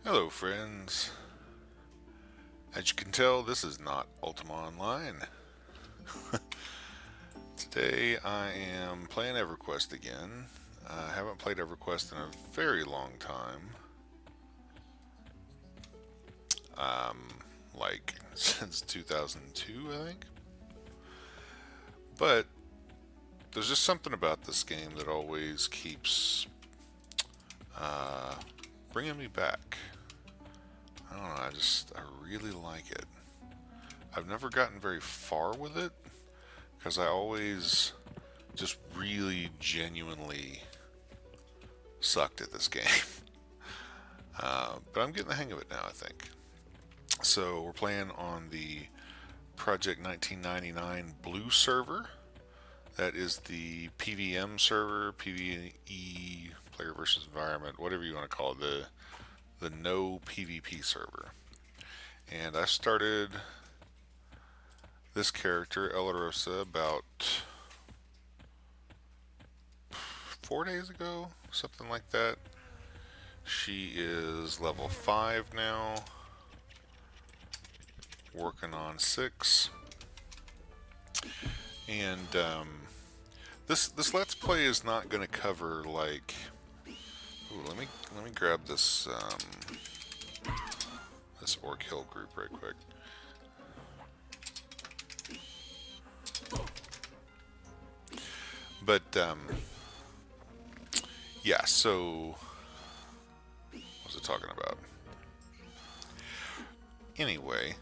Hello friends. As you can tell, this is not Ultima Online. Today I am playing Everquest again. I haven't played Everquest in a very long time. Like since 2002, I think. But there's just something about this game that always keeps bringing me back. I don't know, I really like it. I've never gotten very far with it because I always just really genuinely sucked at this game. But I'm getting the hang of it now, I think. So we're playing on the Project 1999 Blue server. That is the PVM server, PvE, player versus environment, whatever you want to call it, the no PvP server. And I started this character, Elarosa, about 4 days ago, something like that. She is level 5 now, working on 6. And this Let's Play is not going to cover like. Ooh, let me grab this this Orc Hill group right quick. But yeah, so what was it talking about? Anyway,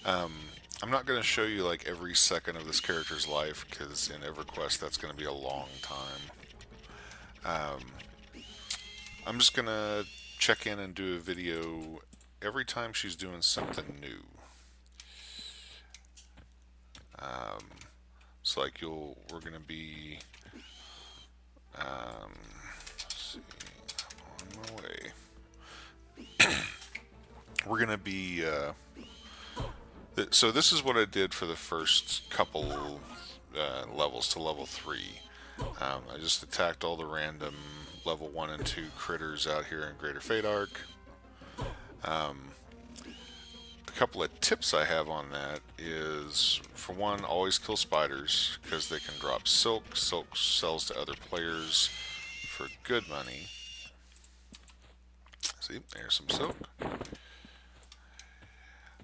I'm not going to show you like every second of this character's life because in EverQuest that's going to be a long time. I'm just going to check in and do a video every time she's doing something new. So like we're going to be, let's see, I'm on my way. We're going to be, so this is what I did for the first couple levels to level 3. I just attacked all the random level 1 and 2 critters out here in Greater Faydark. A couple of tips I have on that is, for one, always kill spiders because they can drop silk. Silk sells to other players for good money. See, there's some silk.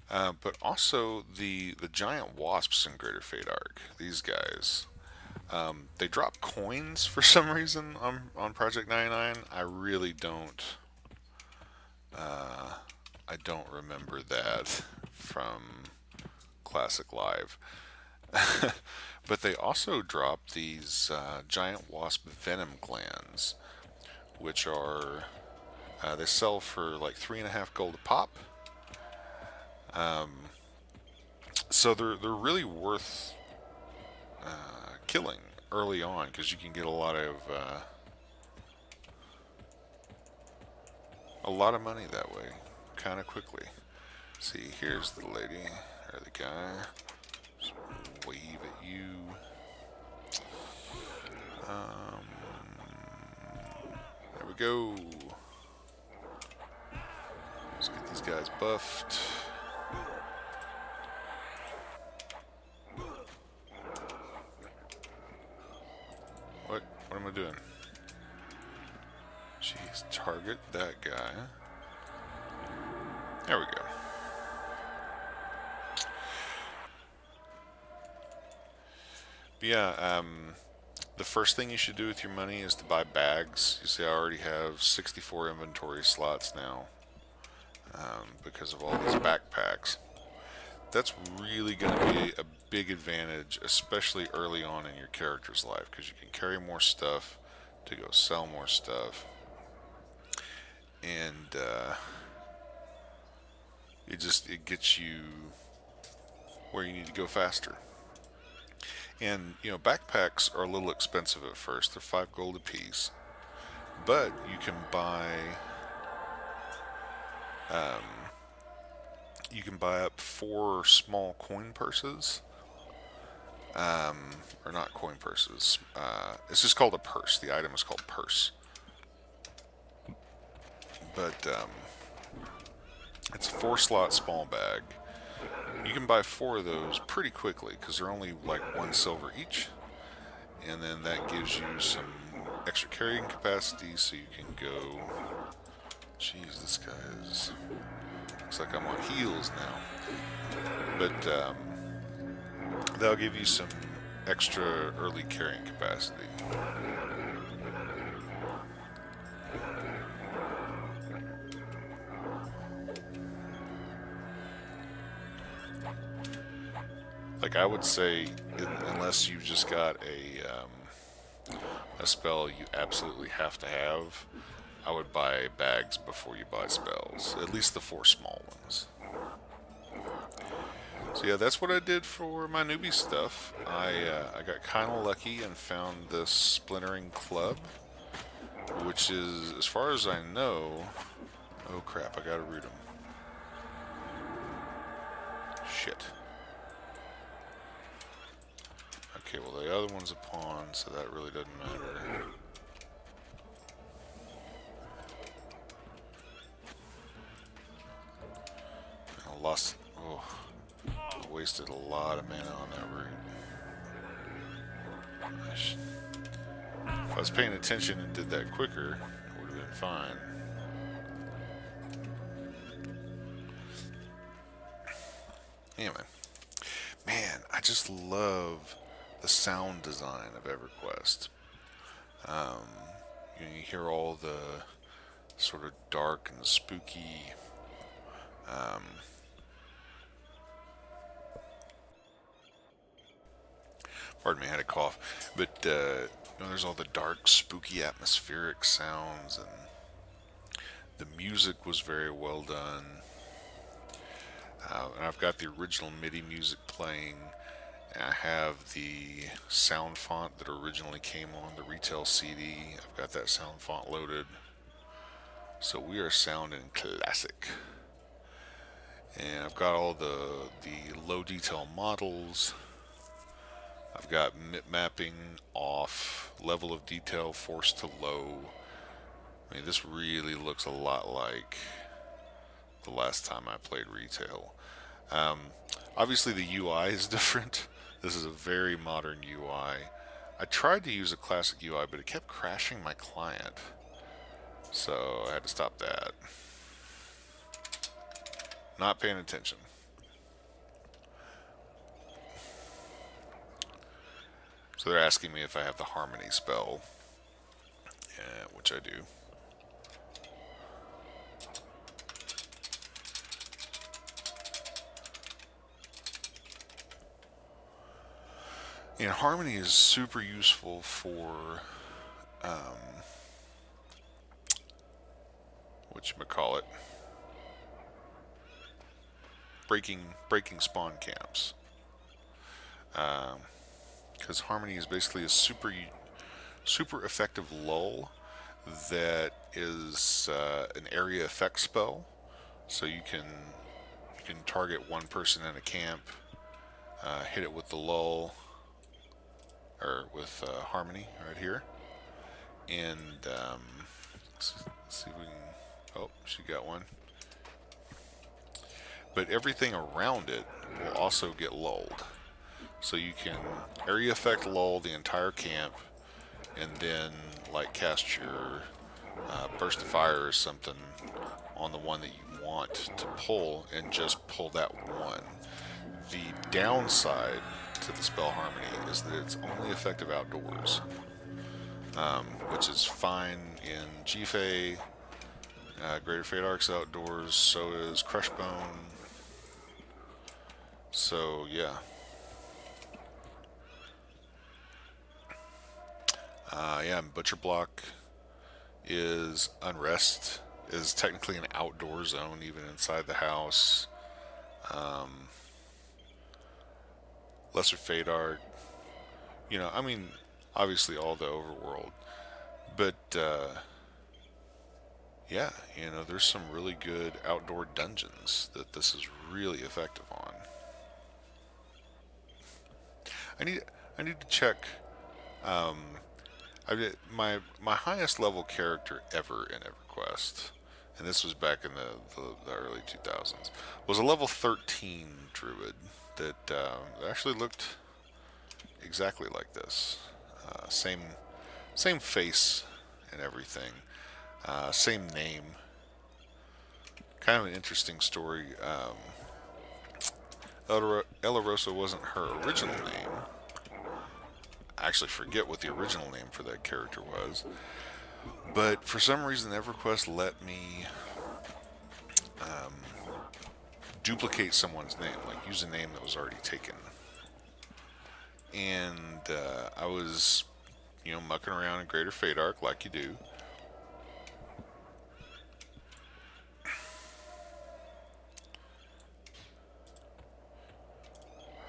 But also the giant wasps in Greater Faydark. These guys, they drop coins for some reason on Project 99. I really don't. I don't remember that from Classic Live. But they also drop these giant wasp venom glands, which are they sell for like 3.5 gold a pop. So they're really worth killing early on because you can get a lot of money that way, kind of quickly. See, here's the lady or the guy. Just wave at you. There we go. Let's get these guys buffed. What am I doing? Jeez, target that guy. There we go. But yeah, the first thing you should do with your money is to buy bags. You see, I already have 64 inventory slots now because of all these backpacks. That's really going to be a big advantage, especially early on in your character's life, because you can carry more stuff to go sell more stuff, and it gets you where you need to go faster. And you know, backpacks are a little expensive at first; they're 5 gold a piece, but you can buy up 4 small coin purses. Or not coin purses. It's just called a purse. The item is called purse. but it's a 4-slot small bag. You can buy 4 of those pretty quickly because they're only like 1 silver each, and then that gives you some extra carrying capacity, so you can go. Jeez, this guy is. Looks like I'm on heels now, but that'll give you some extra early carrying capacity. Like I would say, unless you've just got a spell you absolutely have to have, I would buy bags before you buy spells. At least the 4 small ones. So yeah, that's what I did for my newbie stuff. I got kind of lucky and found this Splintering Club, which is, as far as I know... Oh crap, I gotta root him. Shit. Okay, well the other one's a pawn, so that really doesn't matter. I lost... Oh, I wasted a lot of mana on that root. If I was paying attention and did that quicker, it would have been fine. Anyway. Man, I just love the sound design of Everquest. You hear all the sort of dark and spooky pardon me, I had a cough. But there's all the dark, spooky, atmospheric sounds, and the music was very well done. And I've got the original MIDI music playing. And I have the sound font that originally came on the retail CD. I've got that sound font loaded. So we are sounding classic. And I've got all the low detail models. I've got mapping off, level of detail forced to low. I mean, this really looks a lot like the last time I played retail. Obviously the UI is different. This is a very modern UI. I tried to use a classic UI, but it kept crashing my client. So I had to stop that. Not paying attention. So they're asking me if I have the Harmony spell, which I do. And Harmony is super useful for whatchamacallit, breaking spawn camps. Because Harmony is basically a super effective lull that is an area effect spell. So you can target one person in a camp, hit it with the lull, or with Harmony right here, and let's see if we can. Oh, she got one. But everything around it will also get lulled. So you can area effect lull the entire camp, and then like cast your burst of fire or something on the one that you want to pull, and just pull that one. The downside to the spell Harmony is that it's only effective outdoors, which is fine in G-Fay. Greater Faydark's outdoors, so is Crushbone. So yeah. Yeah, Butcher Block is Unrest, is technically an outdoor zone, even inside the house. Lesser Faydark, I mean, obviously all the overworld, but yeah, there's some really good outdoor dungeons that this is really effective on. I need to check. My highest level character ever in EverQuest and this was back in the early 2000s, was a level 13 druid that actually looked exactly like this. Same face and everything. Same name. Kind of an interesting story. Elarosa wasn't her original name. I actually forget what the original name for that character was. But for some reason, EverQuest let me duplicate someone's name, like use a name that was already taken. And I was, mucking around in Greater Faydark like you do.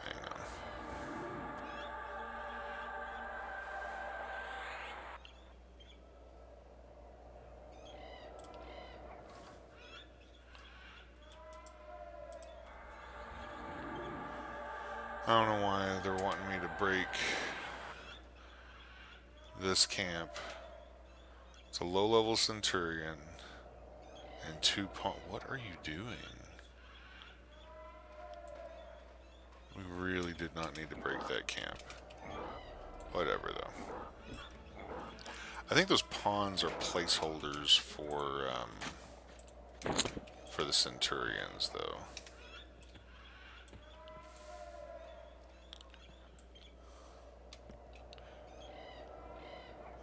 Hang on. I don't know why they're wanting me to break this camp. It's a low-level Centurion and two pawn. What are you doing? We really did not need to break that camp. Whatever, though. I think those pawns are placeholders for the Centurions, though.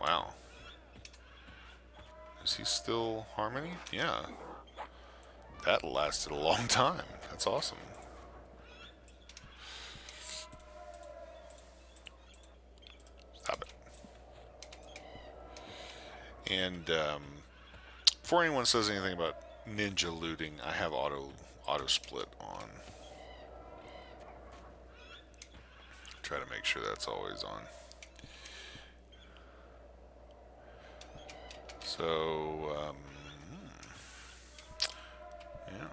Wow. Is he still Harmony? Yeah. That lasted a long time. That's awesome. Stop it. And before anyone says anything about ninja looting, I have auto split on. Try to make sure that's always on. So, yeah.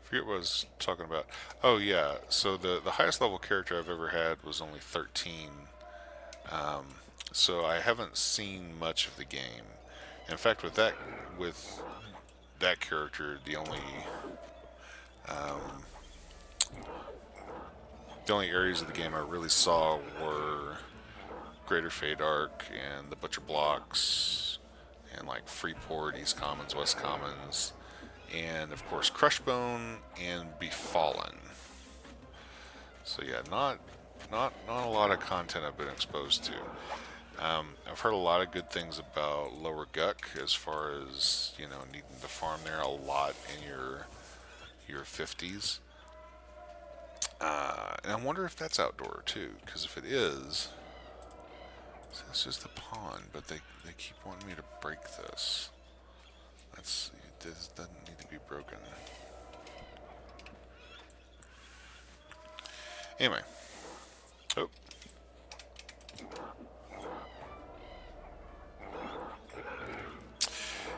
Forget what I was talking about. Oh, yeah. So the highest level character I've ever had was only 13. So I haven't seen much of the game. In fact, with that character, the only areas of the game I really saw were Greater Faydark and the Butcher Blocks, and like Freeport, East Commons, West Commons, and of course Crushbone and Befallen. So yeah, not a lot of content I've been exposed to. I've heard a lot of good things about Lower Guck as far as needing to farm there a lot in your 50s. And I wonder if that's outdoor too, because if it is, so it's just a pond, but they keep wanting me to break this. This doesn't need to be broken. Anyway. Oh.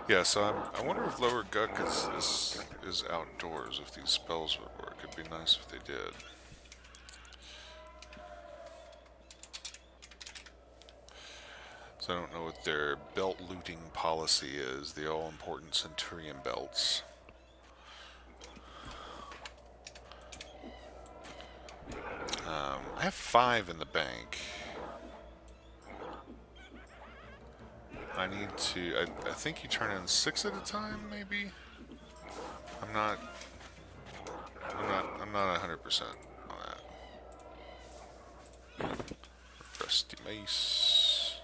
Yeah, so I wonder if Lower Guck is outdoors, if these spells would work. It'd be nice if they did. So I don't know what their belt looting policy is, the all-important Centurion belts. I have 5 in the bank. I need to. I think you turn in 6 at a time, maybe. I'm not 100% on that. Rusty mace,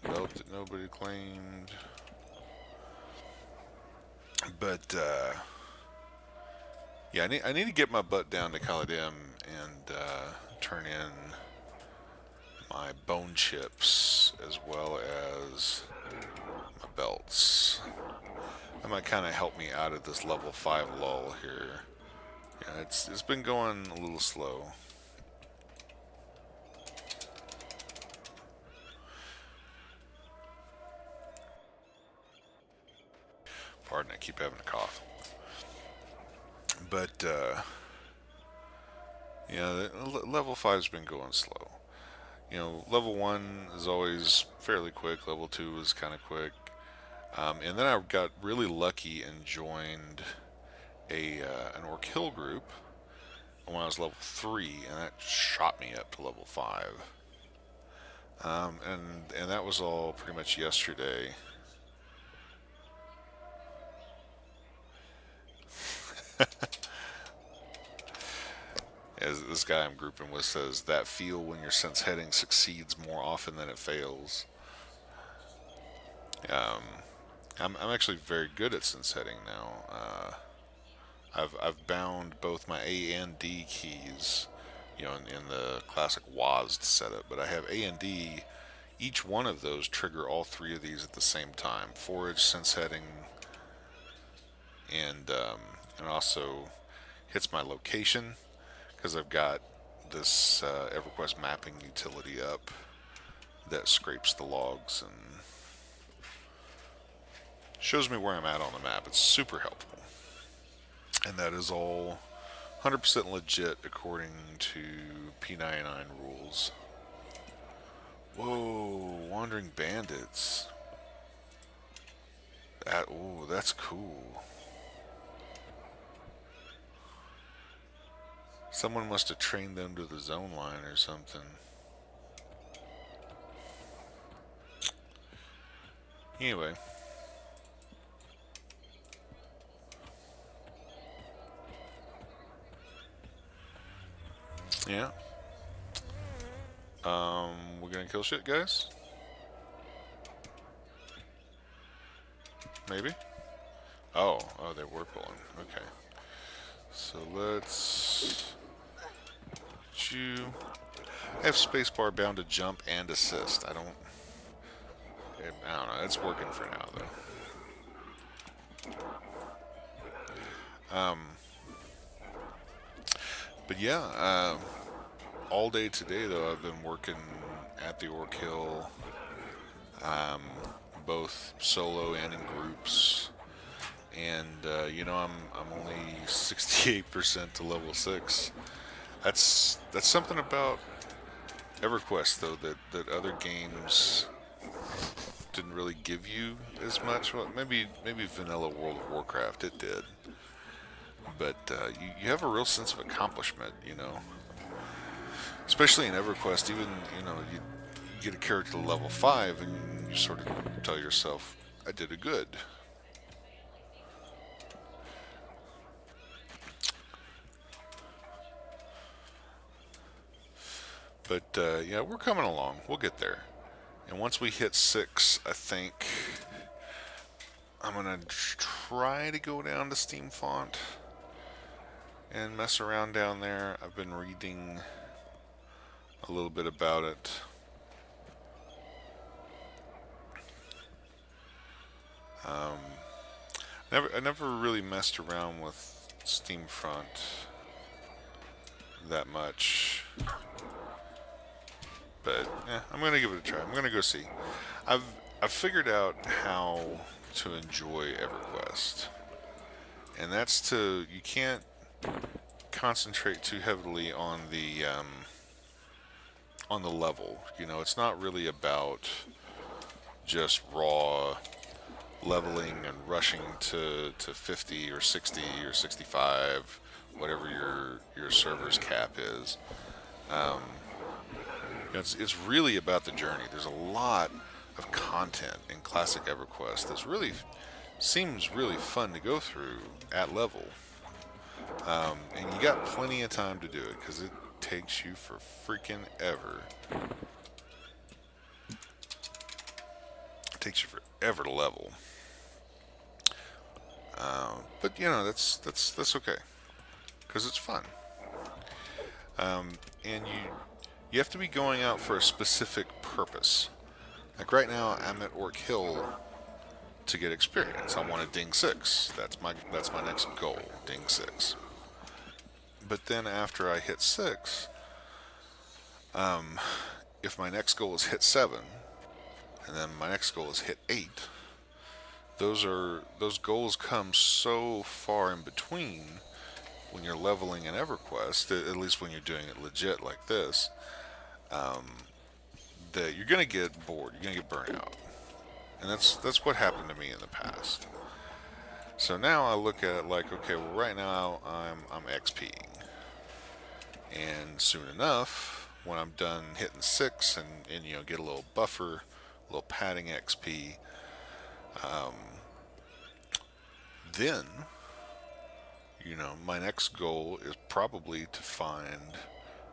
belt that nobody claimed. But yeah, I need to get my butt down to Caladim and turn in my bone chips as well as my belts. That might kind of help me out of this level 5 lull here. Yeah, it's been going a little slow. Pardon, I keep having a cough. But yeah, level 5's been going slow. Level 1 is always fairly quick. Level 2 is kind of quick. And then I got really lucky and joined an Orc Hill group when I was level 3, and that shot me up to level 5. And that was all pretty much yesterday. As this guy I'm grouping with says, that feel when your sense heading succeeds more often than it fails. Um, I'm actually very good at sense heading now. I've bound both my A and D keys, in the classic WASD setup, but I have A and D. Each one of those trigger all 3 of these at the same time: forage, sense heading, and also hits my location, because I've got this Everquest mapping utility up that scrapes the logs and shows me where I'm at on the map. It's super helpful. And that is all 100% legit according to P1999 rules. Whoa, wandering bandits. Oh, that's cool. Someone must have trained them to the zone line or something. Anyway. Yeah. We're gonna kill shit, guys? Maybe? Oh, they were pulling. Okay. So let's... I have spacebar bound to jump and assist. I don't know. It's working for now, though. But yeah, all day today, though, I've been working at the Orc Hill, both solo and in groups. And I'm only 68% to level 6. That's something about EverQuest, though, that other games didn't really give you as much. Well, maybe vanilla World of Warcraft it did, but you have a real sense of accomplishment, especially in EverQuest. Even you get a character to level 5 and you sort of tell yourself, I did a good. But yeah, we're coming along. We'll get there. And once we hit 6, I think I'm going to try to go down to Steam Font and mess around down there. I've been reading a little bit about it. I never really messed around with Steamfront that much. But I'm gonna give it a try. I'm gonna go see. I've figured out how to enjoy EverQuest, and that's you can't concentrate too heavily on the level. It's not really about just raw leveling and rushing to 50 or 60 or 65, whatever your server's cap is. It's really about the journey. There's a lot of content in classic EverQuest that really seems really fun to go through at level, and you got plenty of time to do it because it takes you for freaking ever. It takes you forever to level, but that's okay because it's fun, and you have to be going out for a specific purpose. Like right now, I'm at Orc Hill to get experience. I want to ding 6. That's my next goal, ding 6. But then after I hit 6, if my next goal is hit 7, and then my next goal is hit 8, those goals come so far in between when you're leveling in EverQuest, at least when you're doing it legit like this, that you're going to get bored. You're going to get burnt out. And that's what happened to me in the past. So now I look at it like, okay, well, right now I'm XPing, and soon enough, when I'm done hitting 6 and get a little buffer, a little padding XP, then my next goal is probably to find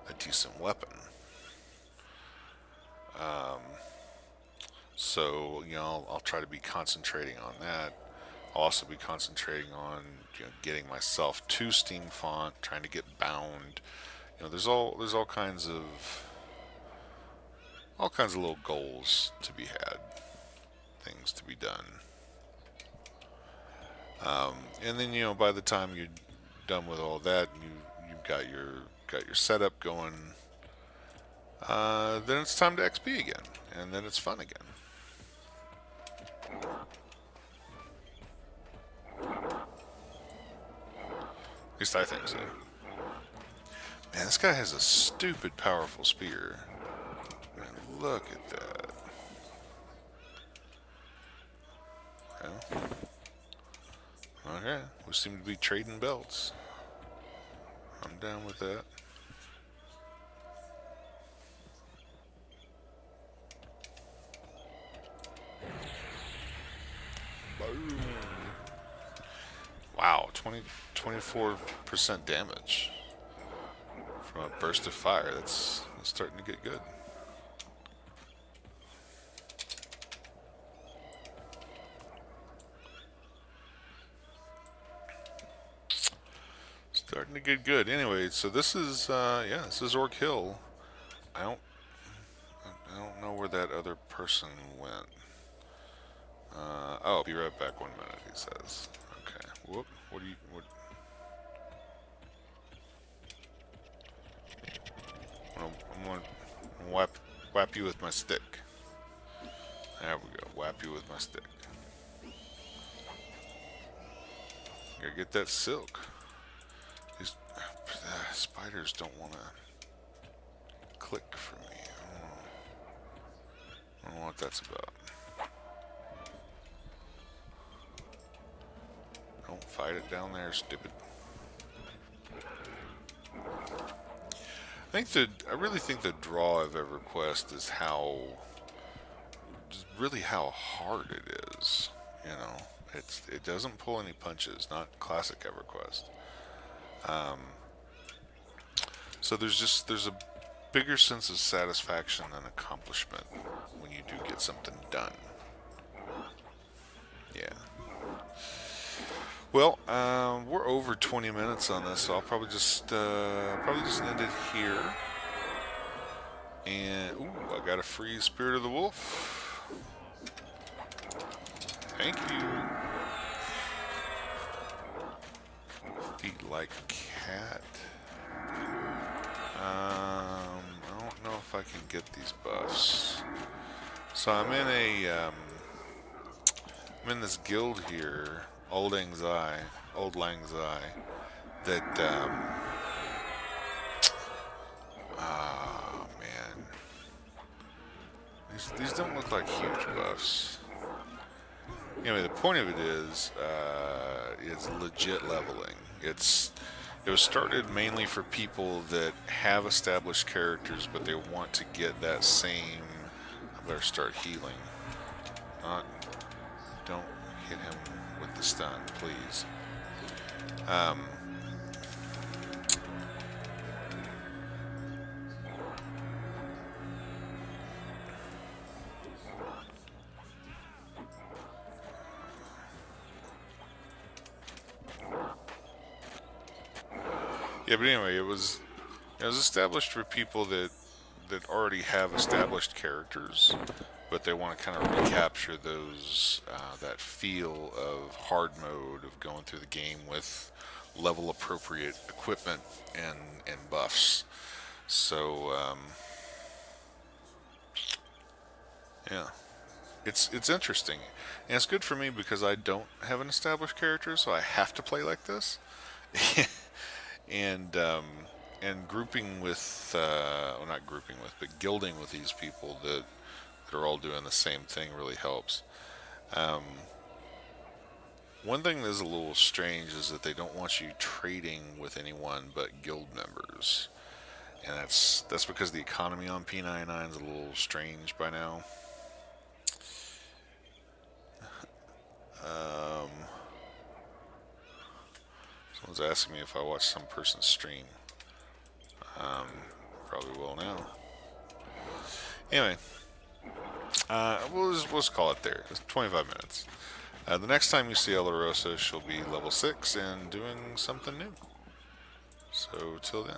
a decent weapon. So I'll try to be concentrating on that. I'll also be concentrating on getting myself to Steam Font, trying to get bound. There's all kinds of little goals to be had, things to be done. And then by the time you're done with all that, and you've got your setup going, then it's time to XP again, and then it's fun again. At least I think so. Man, this guy has a stupid powerful spear. Man, look at that. Okay, we seem to be trading belts. I'm down with that. Boom. Wow, 24% damage from a burst of fire. That's starting to get good. Starting to get good. Anyway, so this is this is Orc Hill. I don't I don't know where that other person went. Oh, be right back 1 minute, he says. Okay. Whoop. What? I'm gonna whap you with my stick. There we go. Whap you with my stick. Gotta get that silk. These spiders don't want to click for me. I don't know what that's about. Don't fight it down there, stupid. I really think the draw of EverQuest is how hard it is. It doesn't pull any punches. Not classic EverQuest. So there's a bigger sense of satisfaction and accomplishment when you do get something done. Yeah. Well, we're over 20 minutes on this, so I'll probably just end it here. And I got a free Spirit of the Wolf. Thank you. Feet like cat. I don't know if I can get these buffs. So I'm in this guild here, Old Lang Syne, that oh man, these don't look like huge buffs. Anyway, the point of it is it's legit leveling. It was started mainly for people that have established characters, but they want to get that same. I better start healing. Don't hit him with the stun, please. Yeah, but anyway, it was established for people that already have established characters, but they want to kind of recapture those that feel of hard mode of going through the game with level appropriate equipment and buffs. So yeah, it's interesting, and it's good for me because I don't have an established character, so I have to play like this. and grouping with, well, not grouping with, but guilding with these people that are all doing the same thing really helps. Um, One thing that is a little strange is that they don't want you trading with anyone but guild members. And that's because the economy on P99 is a little strange by now. Someone's asking me if I watch some person's stream. Probably will now. Anyway, we'll just call it there. It's 25 minutes. The next time you see Elarosa, she'll be level 6 and doing something new. So, till then.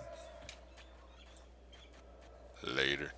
Later.